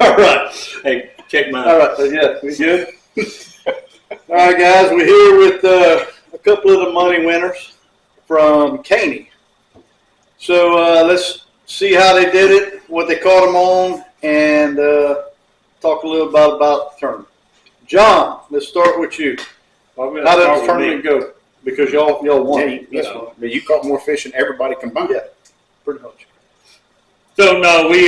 All right. Hey, check mine. All right. Yeah, we good? All right, guys. We're here with a couple of the money winners from Caney. So let's see how they did it, what they caught them on, and talk a little about the tournament. John, let's start with you. How did the tournament go? Because y'all won. Yeah, you caught more fish than everybody combined. Yeah, pretty much. So no, we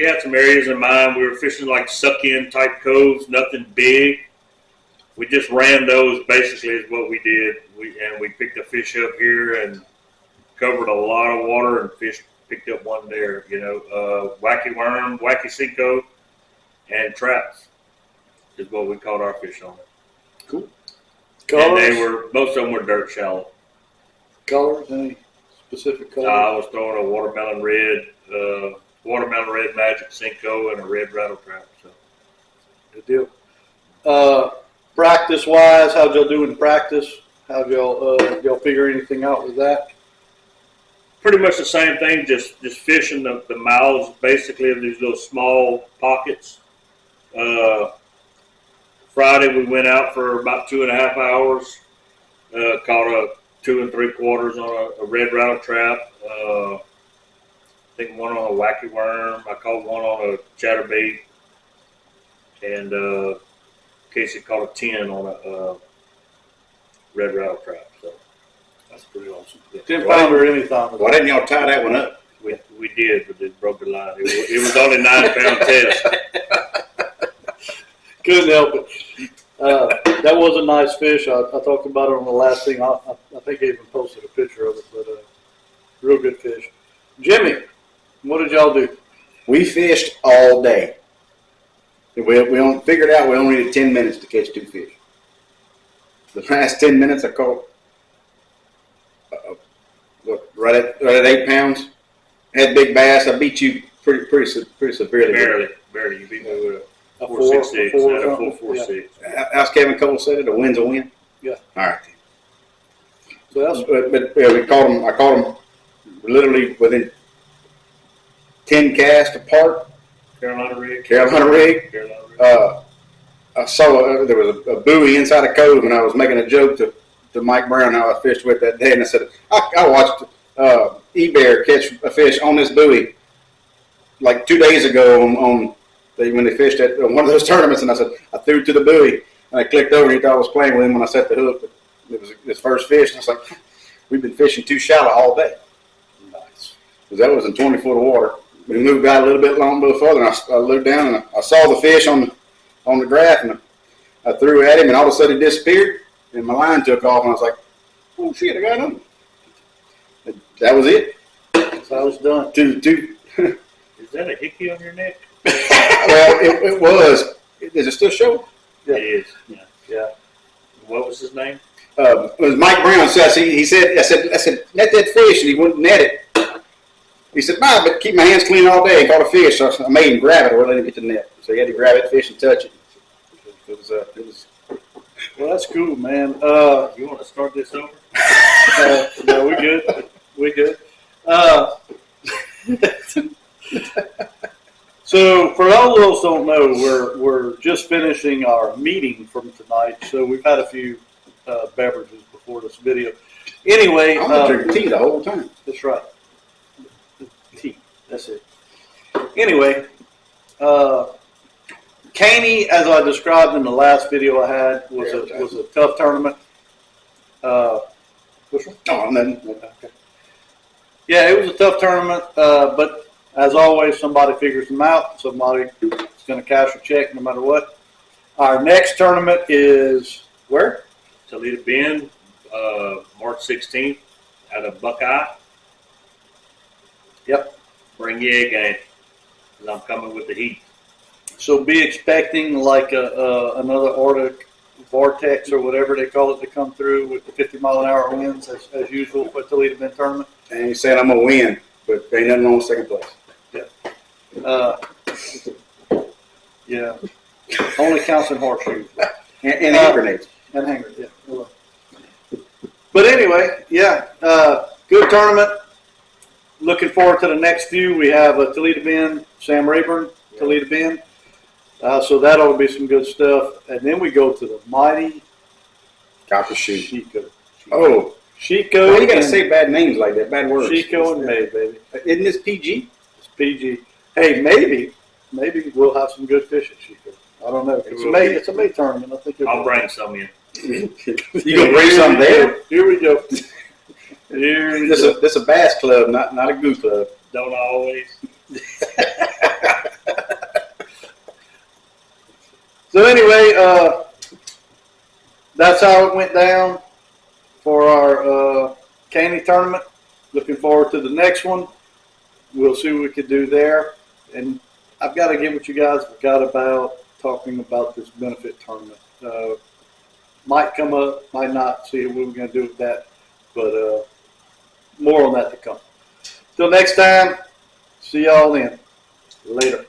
had some areas in mind. We were fishing like suck-in type coves, nothing big. We just ran those basically is what we did. We picked a fish up here and covered a lot of water and picked up one there. Wacky worm, wacky cinco, and traps is what we caught our fish on. Cool. Colors? And most of them were dirt shallow. Colors? Any specific colors? I was throwing a watermelon red magic cinco and a red rattle trap. So good deal. Practice wise, how'd y'all do in practice? How'd y'all figure anything out with that? Pretty much the same thing, just fishing the mouths basically of these little small pockets. Friday we went out for about 2.5 hours, caught a 2 3/4 on a red rattle trap. I think one on a wacky worm. I caught one on a chatterbait, and Casey caught a 10 on a red rattle trap. So that's pretty awesome. 10 pounder anytime. Why didn't y'all tie that one up? We did, but it broke the line. It was only 9-pound test. Couldn't help it. That was a nice fish. I talked about it on the last thing. I think I even posted a picture of it, but real good fish. Jimmy, what did y'all do? We fished all day. We figured out we only needed 10 minutes to catch 2 fish. The last 10 minutes I caught right at 8 pounds. Had big bass. I beat you pretty severely. Barely. You beat me with a 4.66. 4.46. How's Kevin Cole said it? A win's a win. Yeah. All right. So that's But we caught them. I caught them literally within 10 casts apart. Carolina rig. I saw there was a buoy inside a cove, and I was making a joke to Mike Brown how I fished with that day, and I said I watched E-Bear catch a fish on this buoy like 2 days ago when they fished at one of those tournaments, and I said I threw it to the buoy, and I clicked over, and he thought I was playing with him when I set the hook. But it was his first fish, and I was like, we've been fishing too shallow all day. Nice, because that was in 20 foot of water. We moved out a little bit further, and I looked down, and I saw the fish on the graph, and I threw at him, and all of a sudden he disappeared, and my line took off, and I was like, oh shit, I got him. That was it. So I was done. Is that a hickey on your neck? Well, it was. Does it still show? Yeah. It is. Yeah. What was his name? It was Mike Brown. So I said, net that fish, and he wouldn't net it. He said, but keep my hands clean all day. He caught a fish, so I made him grab it or let him get the net. So he had to grab that fish and touch it. It was. Well, that's cool, man. You want to start this over? No, we good. We good. So for all those who don't know, we're just finishing our meeting from tonight. So we've had a few beverages before this video. Anyway, I'm gonna drink tea the whole time. That's right. Tea. That's it. Anyway, Caney, as I described in the last video I had, was a tough tournament. Which one? Oh, nothing. Okay. Yeah, it was a tough tournament, but as always, somebody figures them out. Somebody is going to cash a check no matter what. Our next tournament is where? Toledo Bend, March 16th, out of Buckeye. Yep. Bring your A game, because I'm coming with the heat. So be expecting like another Arctic vortex or whatever they call it to come through with the 50-mile-an-hour winds as usual for the Toledo Bend tournament. And he said I'm gonna win, but ain't nothing wrong with second place. Yeah. Only counts in horseshoes. And hand grenades. And hand grenades, yeah. But anyway, yeah, good tournament. looking forward to the next few. We have Toledo Bend, Sam Rayburn, Toledo Bend. So that ought to be some good stuff. And then we go to the mighty Copper Shoot. Chico. Oh, Chico. well, you got to say bad names like that, bad words. Chico and May, baby. Isn't this PG? It's PG. Hey, maybe we'll have some good fish at Chico. I don't know. It's a May tournament. I think I'll bring some in. You gonna bring some there? Here we go. Here we This go. is a bass club, not a goo club. Don't always. So anyway, that's how it went down for our Caney tournament. Looking forward to the next one. We'll see what we can do there. And I've got to get with you guys. Forgot about talking about this benefit tournament. Might come up, might not. See what we're going to do with that. But more on that to come. Till next time, see y'all then. Later.